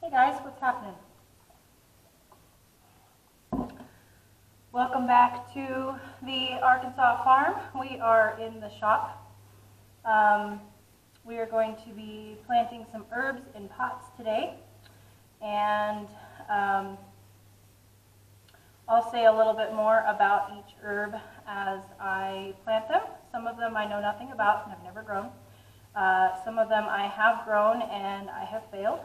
Hey guys, what's happening? Welcome back to the Arkansas farm. We are in the shop. We are going to be planting some herbs in pots today, and I'll say a little bit more about each herb as I plant them. Some of them I know nothing about and have never grown. Some of them I have grown and I have failed.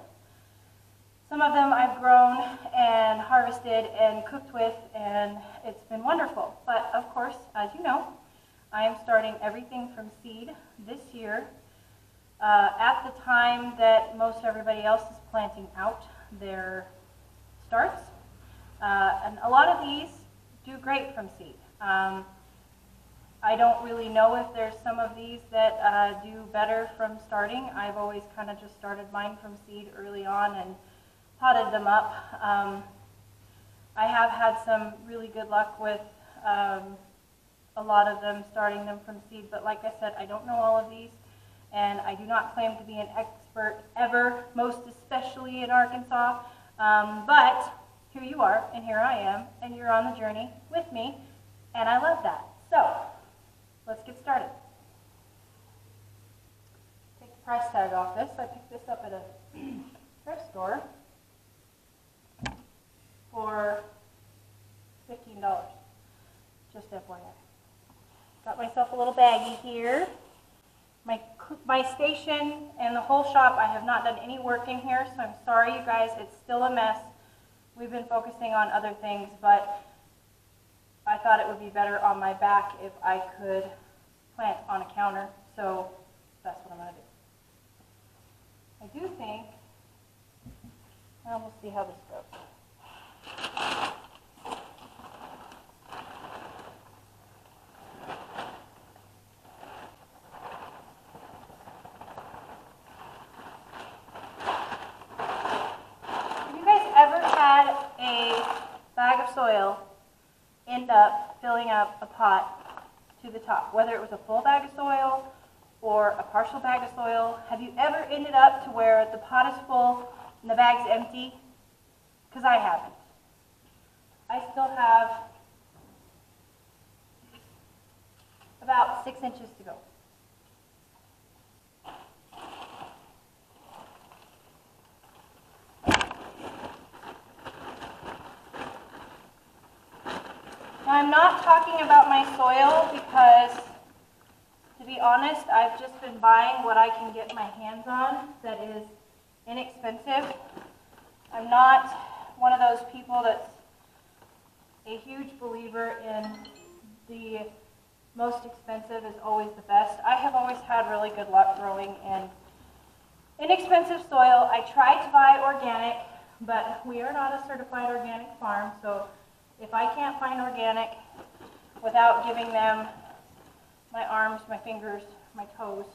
Some of them I've grown and harvested and cooked with, and it's been wonderful. But of course, as you know, I am starting everything from seed this year at the time that most everybody else is planting out their starts. And a lot of these do great from seed. I don't really know if there's some of these that do better from starting. I've always kind of just started mine from seed early on and potted them up. I have had some really good luck with a lot of them, starting them from seed, but like I said, I don't know all of these, and I do not claim to be an expert ever, most especially in Arkansas, but here you are, and here I am, and you're on the journey with me, and I love that. So, let's get started. Take the price tag off this. I picked this up at a thrift store for $15, just FYI. Got myself a little baggie here. My station and the whole shop, I have not done any work in here, so I'm sorry you guys, it's still a mess. We've been focusing on other things, but I thought it would be better on my back if I could plant on a counter, so that's what I'm going to do. I do think, well, we'll see how this goes. Have you guys ever had a bag of soil end up filling up a pot to the top, whether it was a full bag of soil or a partial bag of soil? Have you ever ended up to where the pot is full and the bag's empty? Because I haven't. I still have about 6 inches to go. Now, I'm not talking about my soil because, to be honest, I've just been buying what I can get my hands on that is inexpensive. I'm not one of those people that's a huge believer in the most expensive is always the best. I have always had really good luck growing in inexpensive soil. I tried to buy organic, but we are not a certified organic farm, so if I can't find organic without giving them my arms, my fingers, my toes,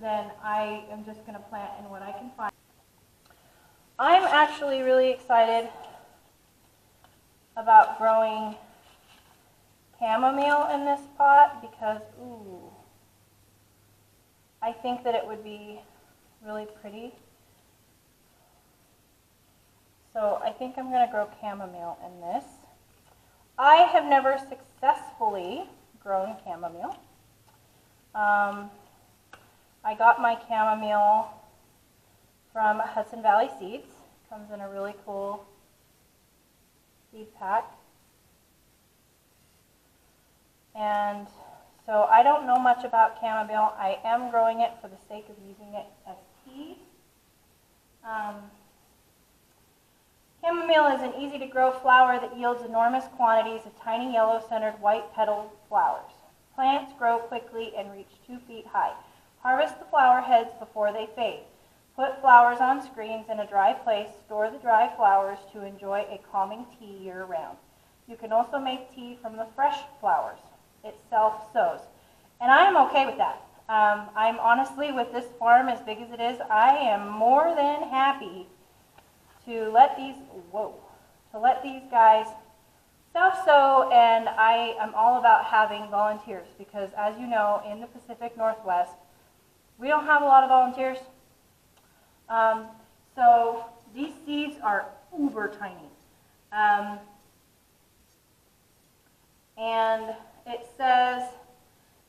then I am just going to plant in what I can find. I'm actually really excited about growing chamomile in this pot because, ooh, I think that it would be really pretty. So I think I'm going to grow chamomile in this. I have never successfully grown chamomile. I got my chamomile from Hudson Valley Seeds. Comes in a really cool seed pack. And so I don't know much about chamomile. I am growing it for the sake of using it as tea. Chamomile is an easy to grow flower that yields enormous quantities of tiny yellow-centered white-petaled flowers. Plants grow quickly and reach 2 feet high. Harvest the flower heads before they fade. Put flowers on screens in a dry place. Store the dry flowers to enjoy a calming tea year-round. You can also make tea from the fresh flowers. It self-sows. And I am okay with that. I'm honestly, with this farm as big as it is, I am more than happy to let these guys self-sow, and I am all about having volunteers because, as you know, in the Pacific Northwest, we don't have a lot of volunteers. So these seeds are uber tiny. And it says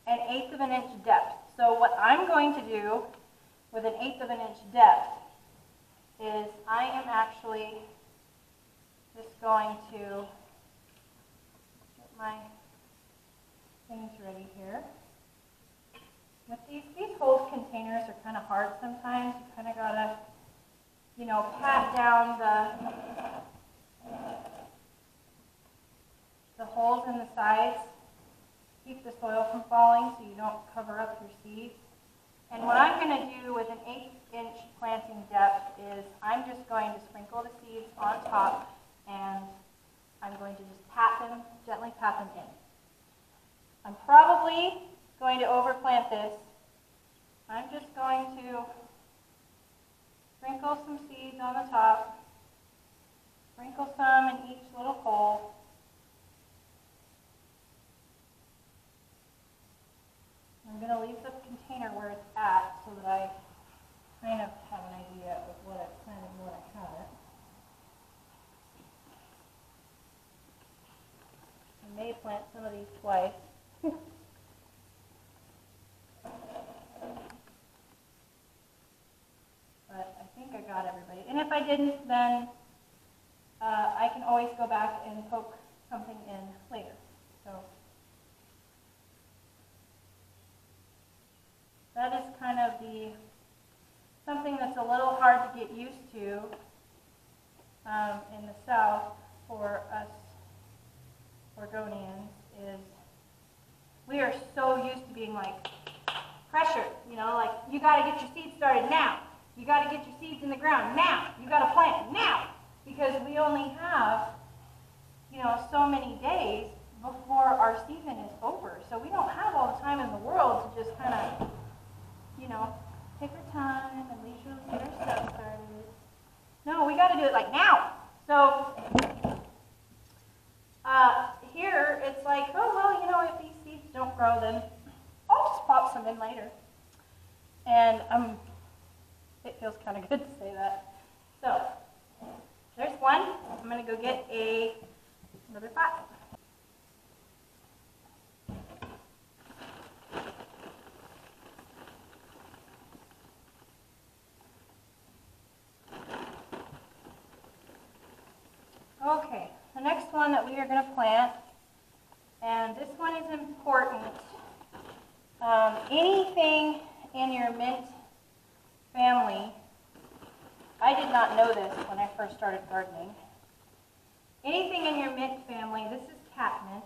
1/8 of an inch depth. So what I'm going to do with 1/8 of an inch depth is I am actually just going to get my things ready here. With these hold containers are kind of hard sometimes. You kind of gotta, you know, pat down the holes in the sides, keep the soil from falling so you don't cover up your seeds. And what I'm going to do with an 1/8 inch planting depth is I'm just going to sprinkle the seeds on top, and I'm going to just gently pat them in. I'm probably going to overplant this. I'm just going to sprinkle some seeds on the top, sprinkle some in each little hole. I'm going to leave the container where it's at so that I kind of have an idea of what I've planted and what I haven't. I may plant some of these twice. But I think I got everybody. And if I didn't, then I can always go back and poke something in later. So that is kind of something that's a little hard to get used to in the South for us Oregonians is we are so used to being like pressure, you know, like you got to get your seeds started now. You got to get your seeds in the ground now. You got to plant now, because we only have, you know, so many days before our season is over. So we don't have all the time in the world to just kind of, you know, take our time and leisurely get our stuff started. No, we got to do it like now. So here it's like, oh, well, you know, if these seeds don't grow, then I'll just pop some in later. And it feels kind of good to say that. So there's one. I'm going to go get another pot. Okay, the next one that we are going to plant, and this one is important. Anything in your mint family, I did not know this when I first started gardening. Anything in your mint family, this is catnip,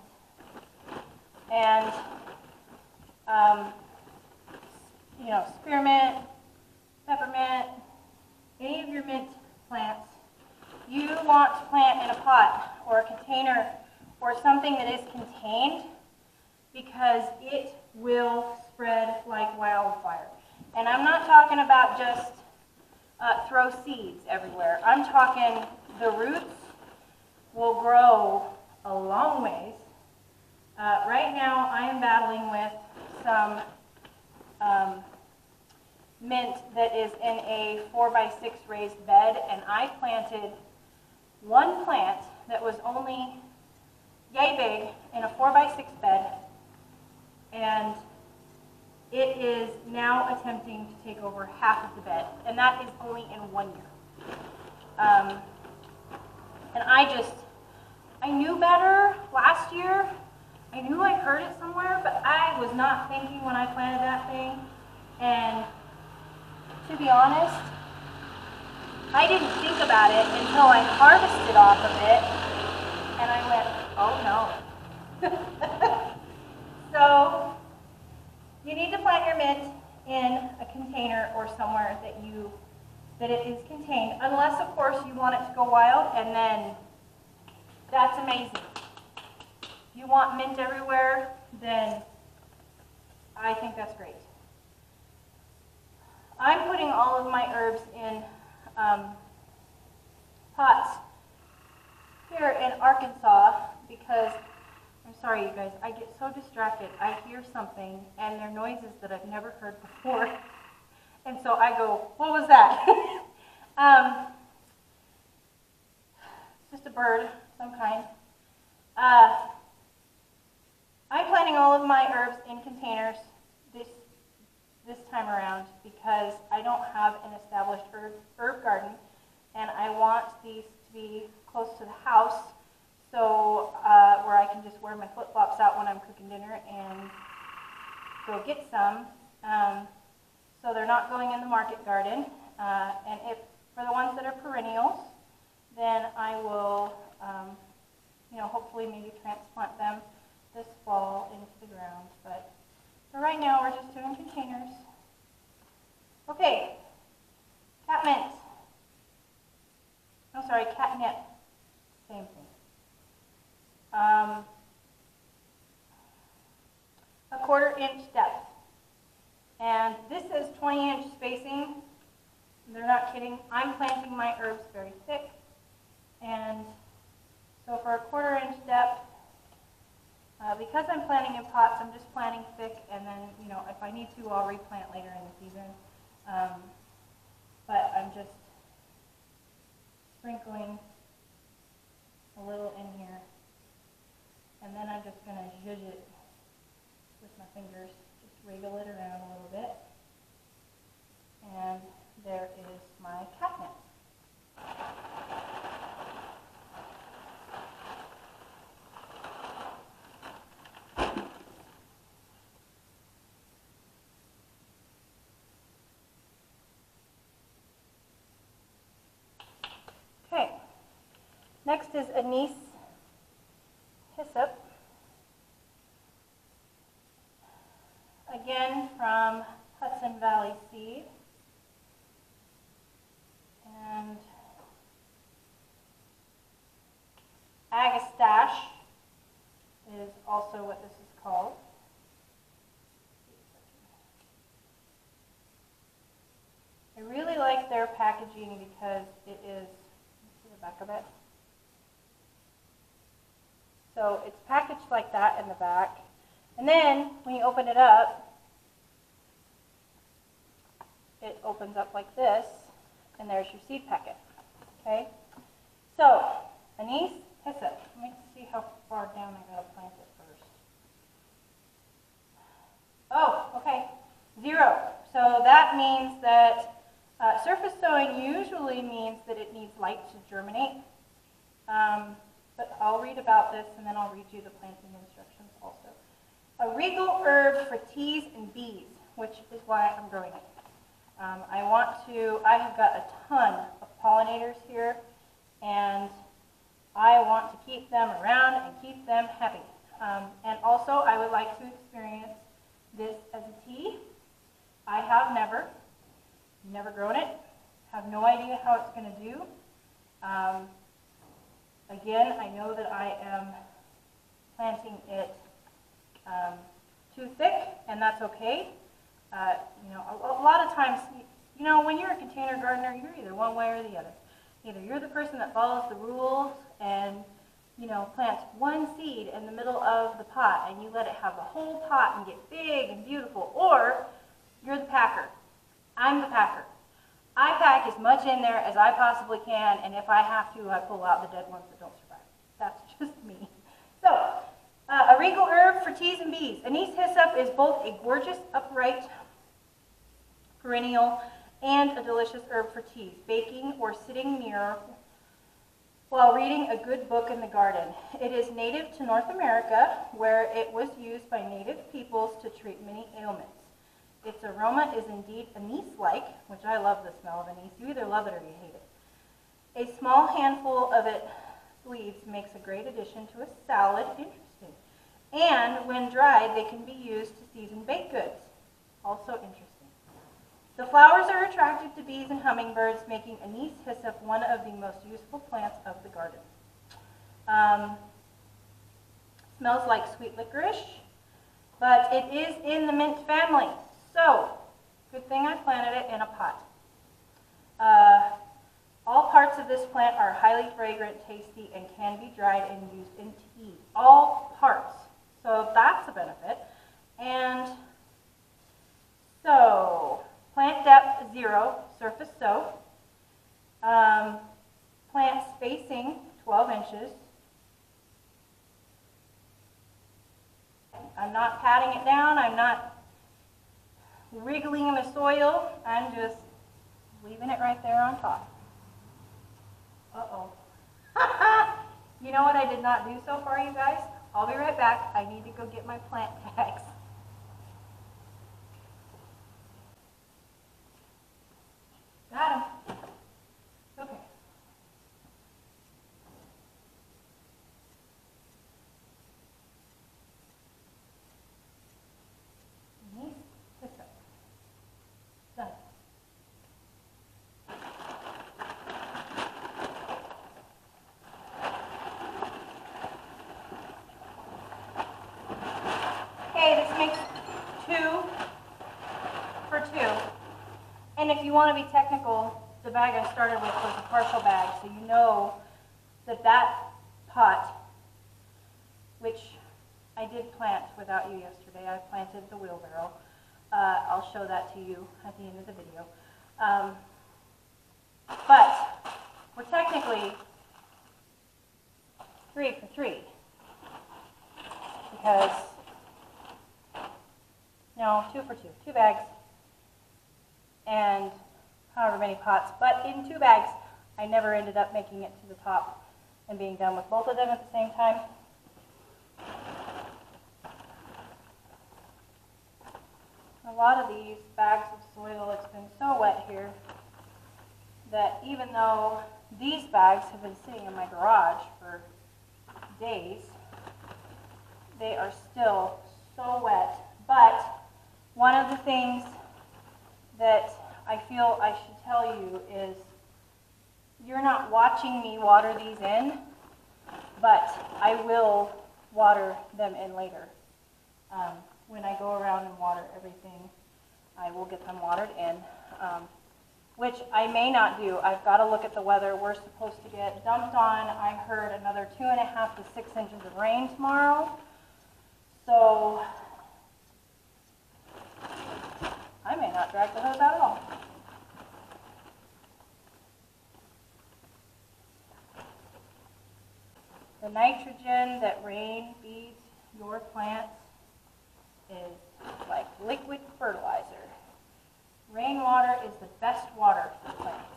and you know, spearmint, peppermint, any of your mint plants, you want to plant in a pot or a container or something that is contained, because it will spread like wildfire. And I'm not talking about just throw seeds everywhere. I'm talking the roots will grow a long ways. Right now I am battling with some mint that is in a 4x6 raised bed, and I planted one plant that was only yay big in a 4x6 bed, and it is now attempting to take over half of the bed, and that is only in 1 year. And I knew better last year. I knew I heard it somewhere, but I was not thinking when I planted that thing. And to be honest, I didn't think about it until I harvested off of it, and I went, oh no. So you need to plant your mint in a container or somewhere that it is contained, unless of course you want it to go wild, and then that's amazing. If you want mint everywhere, then I think that's great. I'm putting all of my herbs in pots here in Arkansas because, I'm sorry you guys, I get so distracted. I hear something and they're noises that I've never heard before. And so I go, what was that? It's just a bird of some kind. I'm planting all of my herbs in containers this time around because I don't have an established herb garden, and I want these to be close to the house, so where I can just wear my flip-flops out when I'm cooking dinner and go get some. So they're not going in the market garden. And if for the ones that are perennials, then I will, hopefully maybe transplant them this fall into the ground. But for right now, we're just doing containers. Okay, catnip. Same thing. A 1/4 inch depth. And this is 20-inch spacing. They're not kidding. I'm planting my herbs very thick. And so for a 1/4 inch depth, because I'm planting in pots, I'm just planting thick, and then, if I need to, I'll replant later in the season. But I'm just sprinkling a little in here. And then I'm just going to zhuzh it with my fingers. Just wriggle it around a little bit. And there is my catnip. Okay, next is anise hyssop. Again from Hudson Valley Seed. And agastache is also what this is called. I really like their packaging because it is, see the back of it? So it's packaged like that in the back. And then when you open it up, it opens up like this, and there's your seed packet. Okay? So, anise hyssop. Let me see how far down I gotta plant it first. Oh, okay. 0. So that means that surface sowing usually means that it needs light to germinate. But I'll read about this, and then I'll read you the planting instructions also. A regal herb for teas and bees, which is why I'm growing it. I have got a ton of pollinators here, and I want to keep them around and keep them happy. And also, I would like to experience this as a tea. I have never grown it, have no idea how it's going to do. Again, I know that I am planting it too thick, and that's okay. A lot of times, when you're a container gardener, you're either one way or the other. Either you're the person that follows the rules and, plants one seed in the middle of the pot and you let it have the whole pot and get big and beautiful, or you're the packer. I'm the packer. I pack as much in there as I possibly can, and if I have to, I pull out the dead ones that don't survive. That's just me. So, a regal herb for teas and bees. Anise hyssop is both a gorgeous, upright, perennial, and a delicious herb for teas, baking, or sitting near while reading a good book in the garden. It is native to North America, where it was used by native peoples to treat many ailments. Its aroma is indeed anise-like, which I love the smell of anise. You either love it or you hate it. A small handful of its leaves makes a great addition to a salad. Interesting. And when dried, they can be used to season baked goods. Also interesting. The flowers are attractive to bees and hummingbirds, making anise hyssop one of the most useful plants of the garden. Smells like sweet licorice, but it is in the mint family. So, good thing I planted it in a pot. All parts of this plant are highly fragrant, tasty, and can be dried and used in tea. All parts. So that's a benefit. And so, plant depth 0, surface sow. spacing 12 inches. I'm not patting it down. I'm not wriggling in the soil. I'm just leaving it right there on top. Uh-oh. You know what I did not do so far, you guys? I'll be right back. I need to go get my plant bags. Got 'em. Okay. This up. Done. Okay, this makes 2 for 2. And if you want to be technical, the bag I started with was a partial bag, so you know that that pot, which I did plant without you yesterday, I planted the wheelbarrow. I'll show that to you at the end of the video. But we're technically 3 for 3 because, no, 2 for 2, 2 bags and however many pots, but in 2 bags I never ended up making it to the top and being done with both of them at the same time. A lot of these bags of soil, it's been so wet here that even though these bags have been sitting in my garage for days, they are still so wet. But one of the things that I feel I should tell you is you're not watching me water these in, but I will water them in later. When I go around and water everything, I will get them watered in, which I may not do. I've got to look at the weather. We're supposed to get dumped on, I heard, another 2.5 to 6 inches of rain tomorrow. So I may not drag the hose out at all. The nitrogen that rain feeds your plants is like liquid fertilizer. Rainwater is the best water for plants.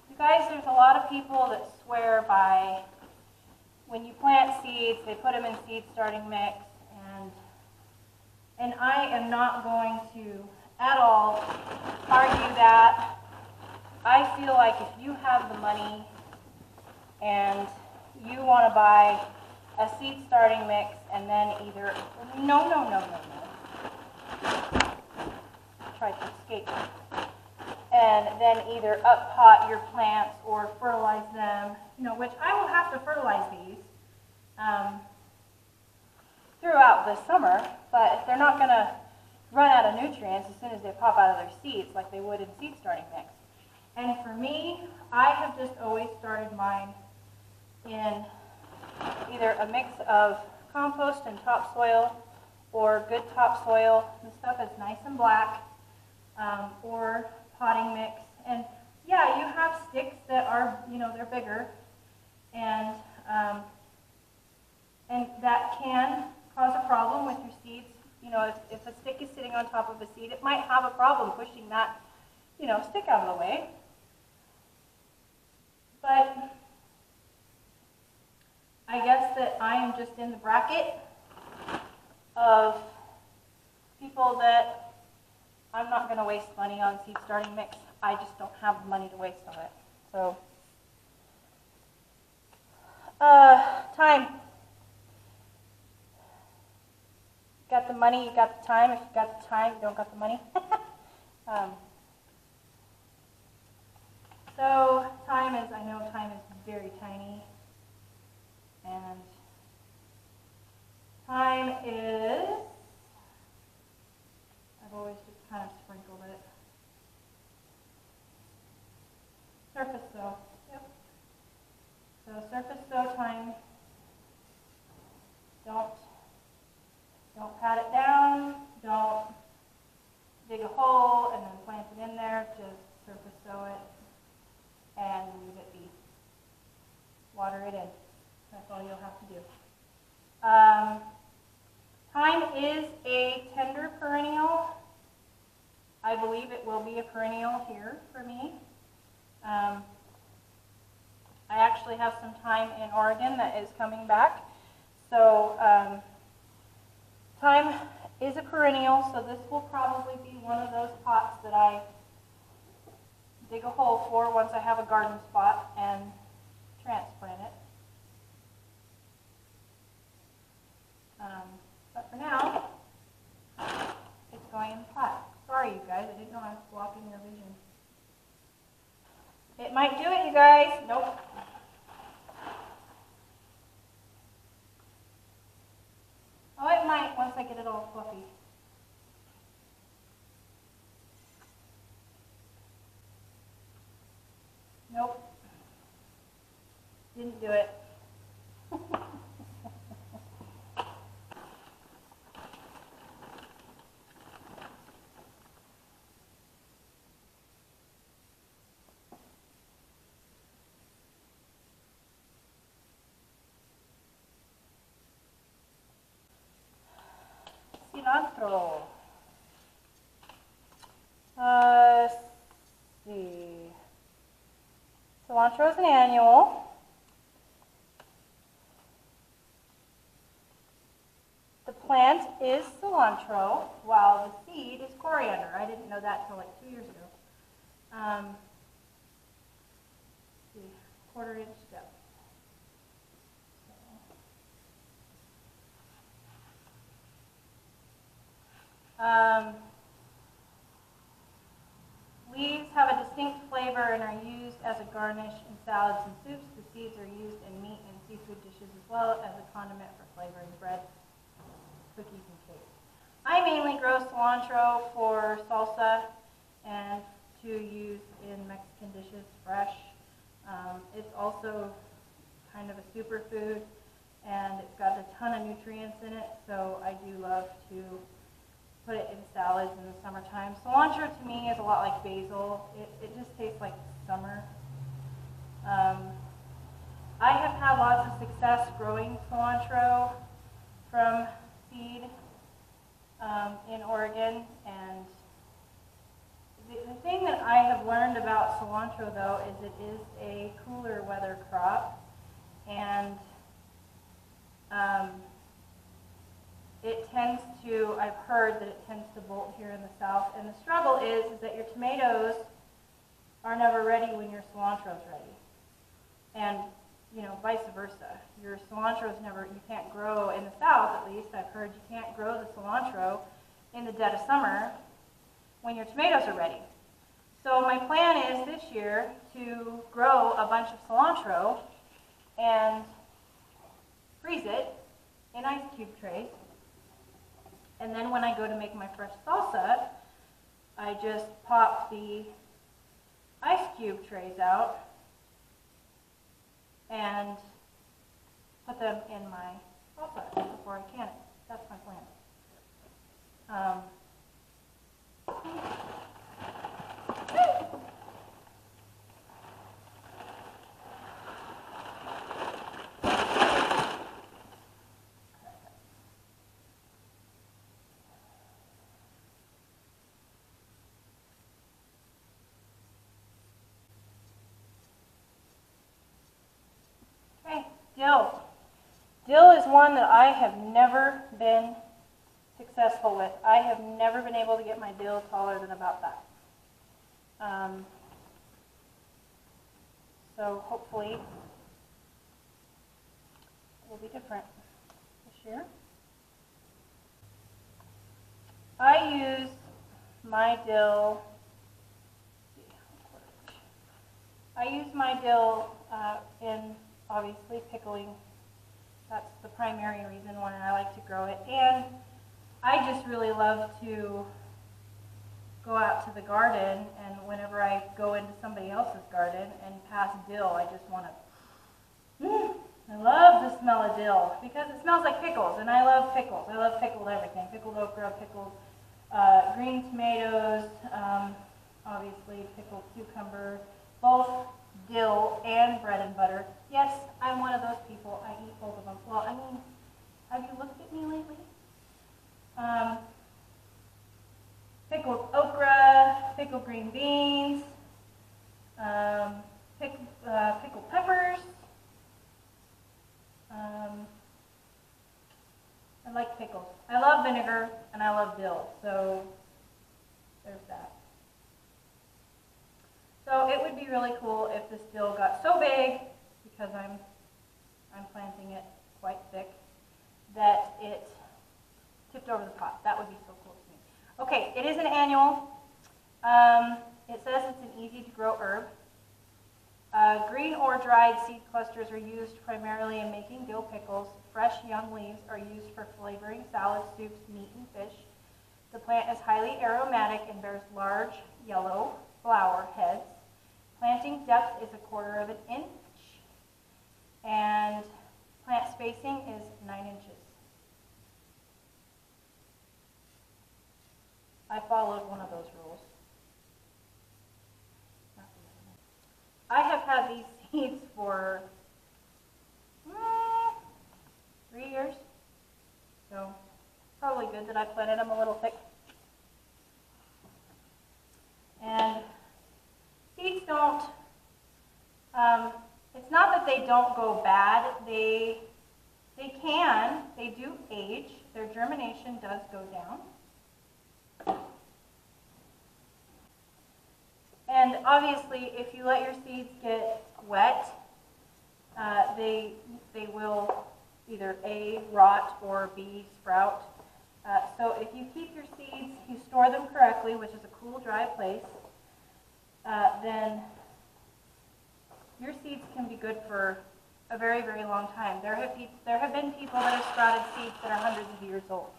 You guys, there's a lot of people that swear by when you plant seeds, they put them in seed starting mix, and I am not going to at all argue that. I feel like if you have the money and you want to buy a seed starting mix and then either, no. Try to escape. And then either up pot your plants or fertilize them, which I will have to fertilize these throughout the summer, but they're not going to run out of nutrients as soon as they pop out of their seeds like they would in seed starting mix. And for me, I have just always started mine in either a mix of compost and topsoil or good topsoil. The stuff is nice and black, or potting mix. And yeah, you have sticks that are, they're bigger, and that can cause a problem with your seeds. If a stick is sitting on top of a seed, it might have a problem pushing that, stick out of the way. But I guess that I am just in the bracket of people that I'm not going to waste money on seed starting mix. I just don't have the money to waste on it. So, thyme. Got the money, you got the time. If you got the time, you don't got the money. So thyme is, I know thyme is very tiny. And thyme is, I've always just kind of sprinkled it. Surface sow, yep. So surface sow thyme, don't pat it down, don't dig a hole and then plant it in there, just surface sow it and leave it be. water it in. That's all you'll have to do. Thyme is a tender perennial. I believe it will be a perennial here for me. I actually have some thyme in Oregon that is coming back. So thyme is a perennial, so this will probably be one of those pots that I dig a hole for once I have a garden spot and transplant it. But for now, it's going in the pot. Sorry, you guys, I didn't know I was blocking your vision. It might do it, you guys. Nope. Oh, it might once I get it all fluffy. Nope. Didn't do it. Cilantro. Let's see. Cilantro is an annual. The plant is cilantro, while the seed is coriander. I didn't know that until like 2 years ago. Let's see, 1/4 inch depth. Leaves have a distinct flavor and are used as a garnish in salads and soups. The seeds are used in meat and seafood dishes as well as a condiment for flavoring bread, cookies, and cakes. I mainly grow cilantro for salsa and to use in Mexican dishes fresh. It's also kind of a superfood, and it's got a ton of nutrients in it, so I do love to put it in salads in the summertime. Cilantro to me is a lot like basil. It just tastes like summer. I have had lots of success growing cilantro from seed in Oregon, and the thing that I have learned about cilantro though is it is a cooler weather crop, and it tends to, I've heard that it tends to bolt here in the south, and the struggle is that your tomatoes are never ready when your cilantro is ready, and you know, vice versa. Your cilantro is never, you can't grow in the south, at least I've heard you can't grow the cilantro in the dead of summer when your tomatoes are ready. So my plan is this year to grow a bunch of cilantro and freeze it in ice cube trays. And then when I go to make my fresh salsa, I just pop the ice cube trays out and put them in my salsa before I can it. That's my plan. Okay, dill. Dill is one that I have never been successful with. I have never been able to get my dill taller than about that. So hopefully it will be different this year. I use my dill, in obviously pickling. That's the primary reason why I like to grow it. And I just really love to go out to the garden, and whenever I go into somebody else's garden and pass dill, I just want to, I love the smell of dill because it smells like pickles, and I love pickles. I love pickled everything, pickled okra, pickled green tomatoes, obviously pickled cucumber, both dill and bread and butter. Yes, I'm one of those people. I eat both of them. Well, I mean, have you looked at me lately? Pickled okra, pickled green beans, pickled peppers. I like pickles. I love vinegar and I love dill, so there's that. So it would be really cool if this dill got so big, because I'm planting it quite thick, that it tipped over the pot. That would be so cool to me. Okay, it is an annual. It says it's an easy to grow herb. Green or dried seed clusters are used primarily in making dill pickles. Fresh young leaves are used for flavoring salads, soups, meat, and fish. The plant is highly aromatic and bears large yellow flower heads. Planting depth is 1/4 of an inch, and plant spacing is 9 inches. I followed one of those rules. I have had these seeds for 3 years, so probably good that I planted them a little thick. And seeds don't, it's not that they don't go bad, they do age, their germination does go down. And obviously, if you let your seeds get wet, they will either A, rot, or B, sprout. So if you keep your seeds, you store them correctly, which is a cool, dry place, then your seeds can be good for a very, very long time. There have been people that have sprouted seeds that are hundreds of years old.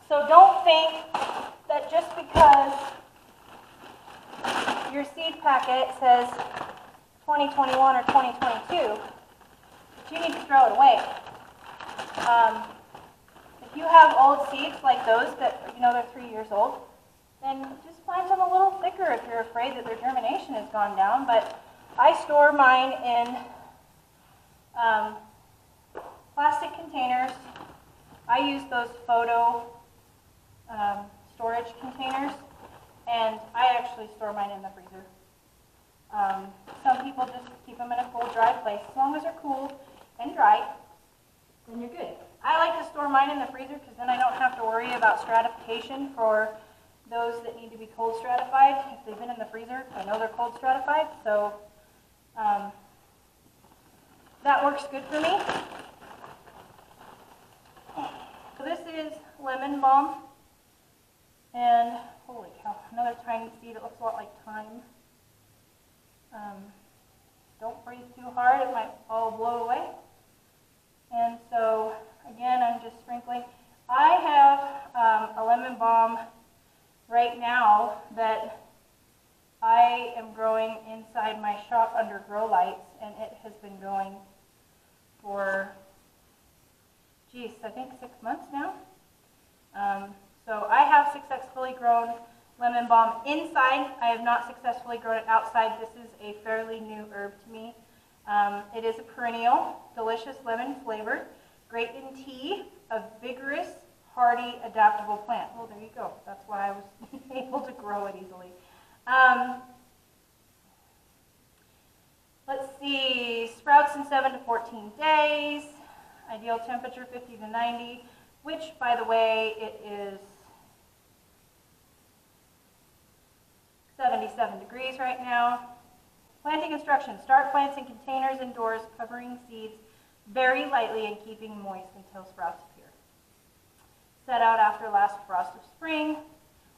So don't think that just because your seed packet says 2021 or 2022, that you need to throw it away. If you have old seeds like those that, they're 3 years old, then just plant them a little thicker if you're afraid that their germination has gone down. But I store mine in plastic containers. I use those photo storage containers, and I actually store mine in the freezer. Some people just keep them in a cool, dry place. As long as they're cool and dry, then you're good. I like to store mine in the freezer because then I don't have to worry about stratification for those that need to be cold stratified. If they've been in the freezer, I know they're cold stratified, so that works good for me. So this is lemon balm, and holy cow, another tiny seed. It looks a lot like thyme. Don't breathe too hard, it might all blow away. And so again, I'm just sprinkling. I have a lemon balm right now that I am growing inside my shop under grow lights, and it has been going for, I think 6 months now. So I have successfully grown lemon balm inside. I have not successfully grown it outside. This is a fairly new herb to me. It is a perennial, delicious lemon flavored, great in tea, a vigorous, hardy, adaptable plant. Well, there you go. That's why I was able to grow it easily. Let's see, sprouts in 7 to 14 days, ideal temperature 50 to 90, which, by the way, it is 77 degrees right now. Planting instructions. Start plants in containers indoors, covering seeds very lightly and keeping moist until sprouts appear. Set out after last frost of spring,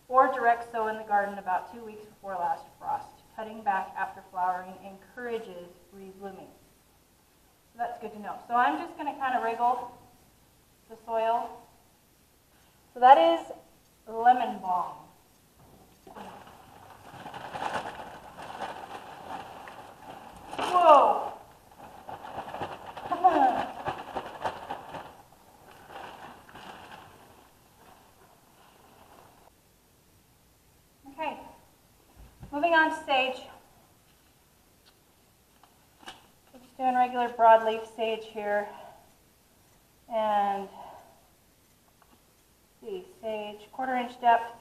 or direct sow in the garden about 2 weeks before last frost. Cutting back after flowering encourages reblooming. So that's good to know. So I'm just going to kind of wriggle the soil. So that is lemon balm. Whoa! Come on. Okay. Moving on to sage. doing regular broadleaf sage here. And see, sage, 1/4 inch depth.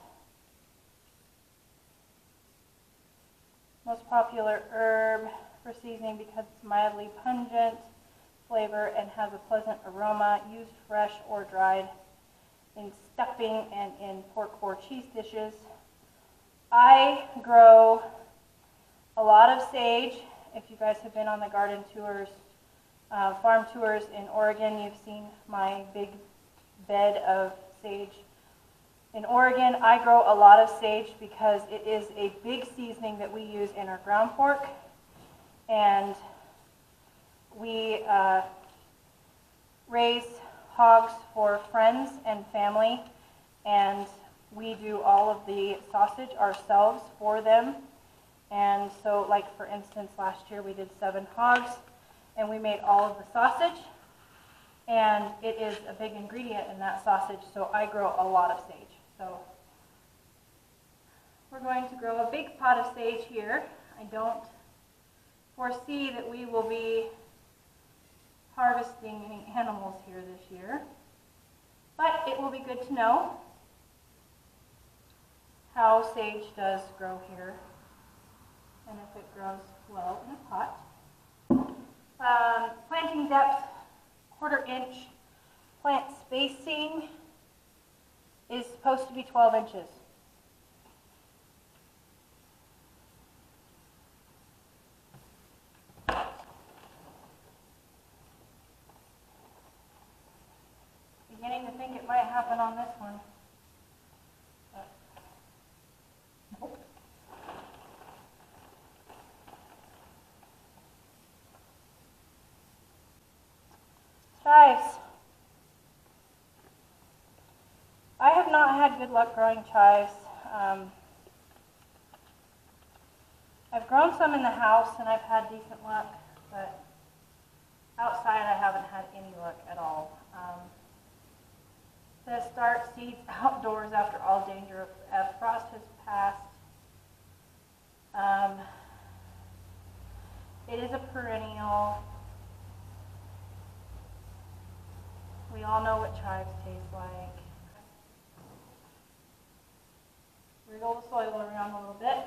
Most popular herb for seasoning because it's mildly pungent flavor and has a pleasant aroma. Used fresh or dried in stuffing and in pork or cheese dishes. I grow a lot of sage. If you guys have been on the garden tours, farm tours in Oregon, you've seen my big bed of sage. In Oregon, I grow a lot of sage because it is a big seasoning that we use in our ground pork. And we raise hogs for friends and family, and we do all of the sausage ourselves for them. And so, like for instance, last year we did 7 hogs, and we made all of the sausage, and it is a big ingredient in that sausage, so I grow a lot of sage. So we're going to grow a big pot of sage here. I don't foresee that we will be harvesting any animals here this year, but it will be good to know how sage does grow here and if it grows well in a pot. Planting depth, 1/4 inch. Plant spacing is supposed to be 12 inches. Beginning to think it might happen on this one. But nope. Chives. I have not had good luck growing chives. I've grown some in the house and I've had decent luck, but outside I haven't had any luck at all. To start seeds outdoors after all danger of frost has passed. It is a perennial. We all know what chives taste like. Wriggle the soil around a little bit.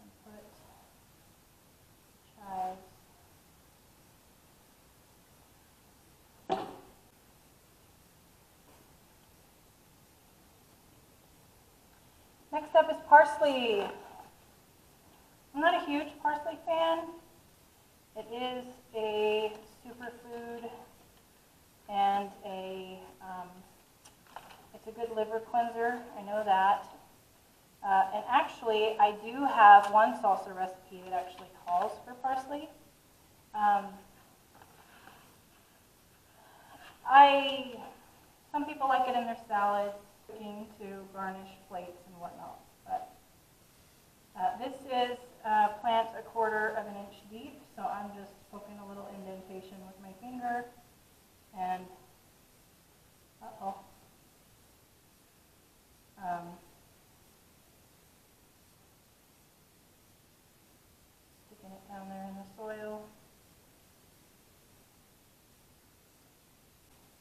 And put chives. Next up is parsley. I'm not a huge parsley fan. It is a superfood and it's a good liver cleanser. I know that. And actually, I do have one salsa recipe that actually calls for parsley. Some people like it in their salads, cooking to garnish plates and whatnot. But this is plant 1/4 of an inch deep, so I'm just poking a little indentation with my finger, and sticking it down there in the soil.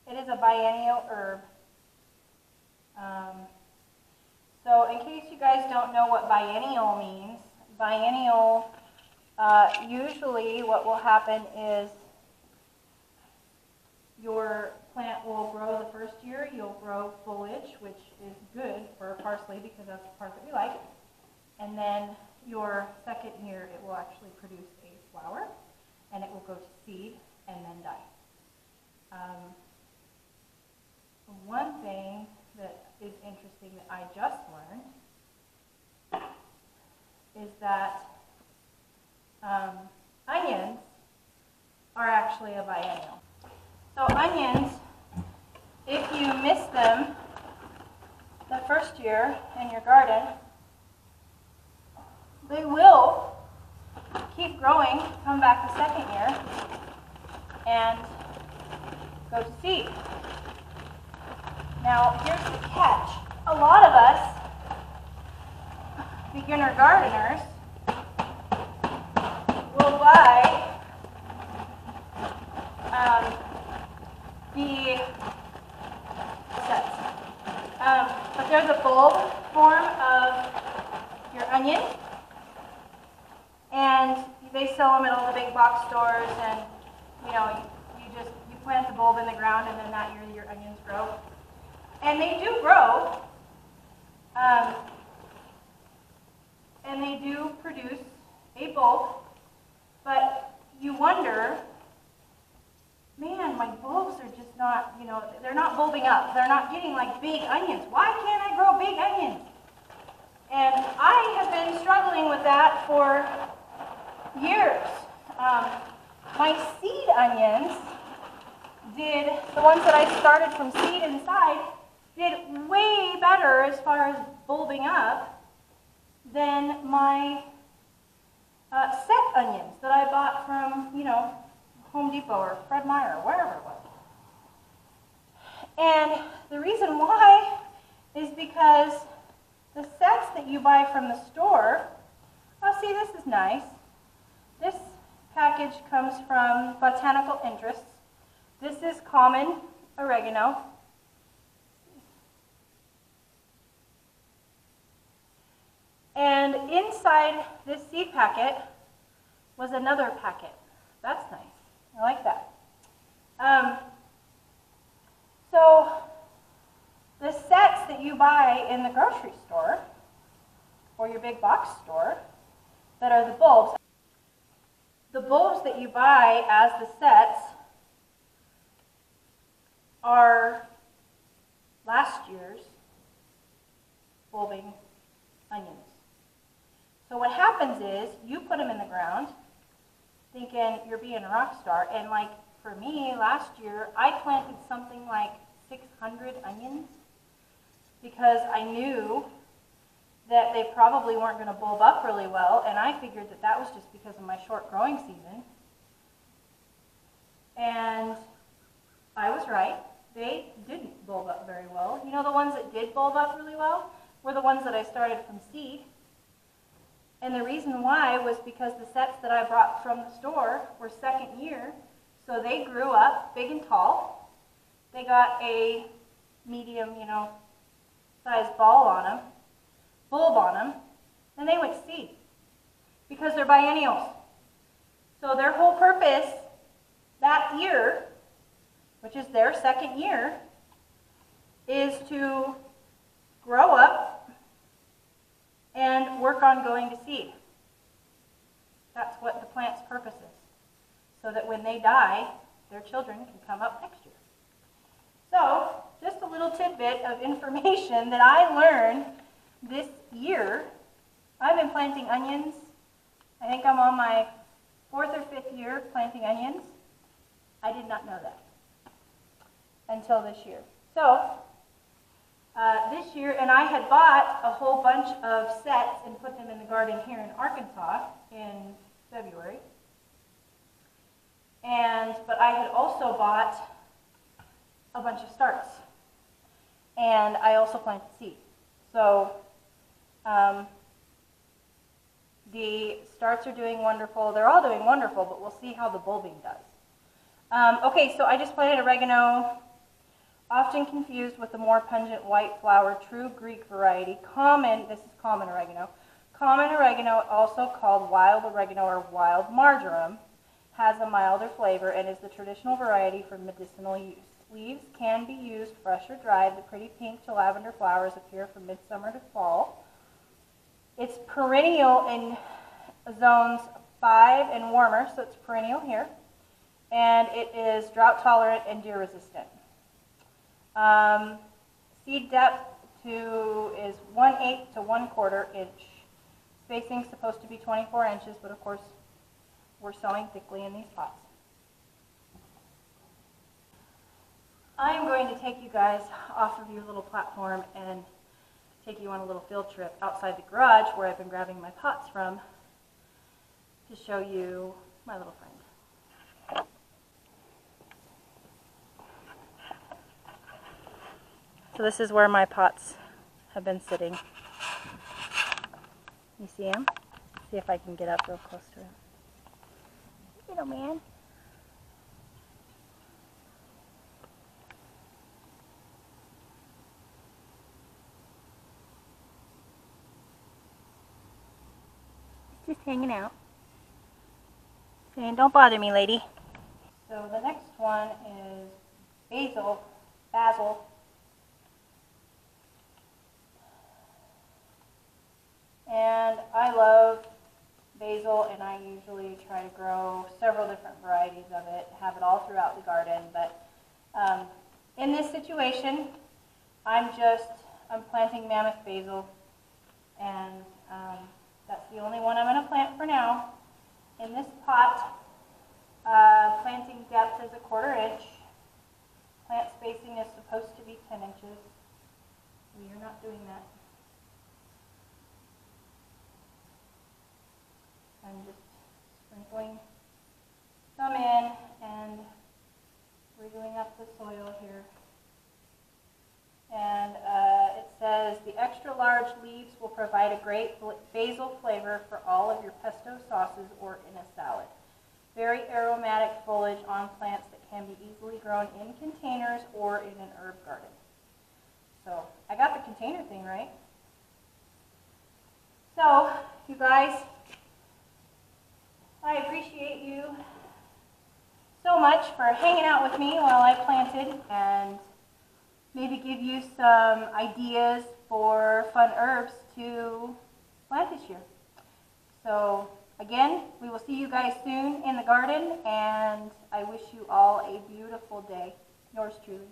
It is a biennial herb. So in case you guys don't know what biennial means, biennial, usually what will happen is your plant will grow the first year, you'll grow foliage, which is good for parsley because that's the part that we like. And then your second year, it will actually produce a flower, and it will go to seed and then die. One thing that is interesting that I just learned is that onions are actually a biennial. So onions, if you miss them the first year in your garden, they will keep growing, come back the second year, and go to seed. Now, here's the catch. A lot of us, beginner gardeners will buy the sets. But they're the bulb form of your onion, and they sell them at all the big box stores, and you know, you plant the bulb in the ground, and then that year your onions grow. And they do grow, and they do produce a bulb, but you wonder, man, my bulbs are just not, you know, they're not bulbing up. They're not getting like big onions. Why can't I grow big onions? And I have been struggling with that for years. My seed onions the ones that I started from seed inside, did way better as far as bulbing up than my set onions that I bought from, you know, Home Depot or Fred Meyer or wherever it was. And the reason why is because the sets that you buy from the store, oh, see, this is nice. This package comes from Botanical Interests. This is common oregano. And inside this seed packet was another packet. That's nice. I like that. So the sets that you buy in the grocery store or your big box store that are the bulbs that you buy as the sets are last year's bulbing onions. So what happens is you put them in the ground thinking you're being a rock star, and like for me last year I planted something like 600 onions because I knew that they probably weren't going to bulb up really well, and I figured that that was just because of my short growing season. And I was right. They didn't bulb up very well. You know, the ones that did bulb up really well were the ones that I started from seed. And the reason why was because the sets that I brought from the store were second year, so they grew up big and tall. They got a medium, you know, sized bulb on them, and they went to seed because they're biennials. So their whole purpose that year, which is their second year, is to grow up and work on going to seed. That's what the plant's purpose is, so that when they die, their children can come up next year. So, just a little tidbit of information that I learned this year. I've been planting onions. I think I'm on my 4th or 5th year planting onions. I did not know that until this year. So, this year, and I had bought a whole bunch of sets and put them in the garden here in Arkansas in February. But I had also bought a bunch of starts. And I also planted seed. So the starts are doing wonderful. They're all doing wonderful, but we'll see how the bulbing does. Okay, so I just planted oregano, often confused with the more pungent white flower, true Greek variety. This is common oregano. Common oregano, also called wild oregano or wild marjoram, has a milder flavor and is the traditional variety for medicinal use. Leaves can be used fresh or dried. The pretty pink to lavender flowers appear from midsummer to fall. It's perennial in zones 5 and warmer, so it's perennial here. And it is drought tolerant and deer resistant. Seed depth is 1/8 to 1/4 inch. Spacing is supposed to be 24 inches, but of course we're sowing thickly in these pots. I'm going to take you guys off of your little platform and take you on a little field trip outside the garage where I've been grabbing my pots from to show you my little friend. So this is where my pots have been sitting. You see him? See if I can get up real close to him. Little man. He's just hanging out. Saying, don't bother me, lady. So the next one is basil. And I love basil, and I usually try to grow several different varieties of it, have it all throughout the garden. But in this situation, I'm planting Mammoth Basil, and that's the only one I'm going to plant for now. In this pot, planting depth is 1/4 inch. Plant spacing is supposed to be 10 inches. We are not doing that. I'm just sprinkling some in and wriggling up the soil here. And it says the extra large leaves will provide a great basil flavor for all of your pesto sauces or in a salad. Very aromatic foliage on plants that can be easily grown in containers or in an herb garden. So I got the container thing right. So you guys, I appreciate you so much for hanging out with me while I planted, and maybe give you some ideas for fun herbs to plant this year. So again, we will see you guys soon in the garden, and I wish you all a beautiful day. Yours truly.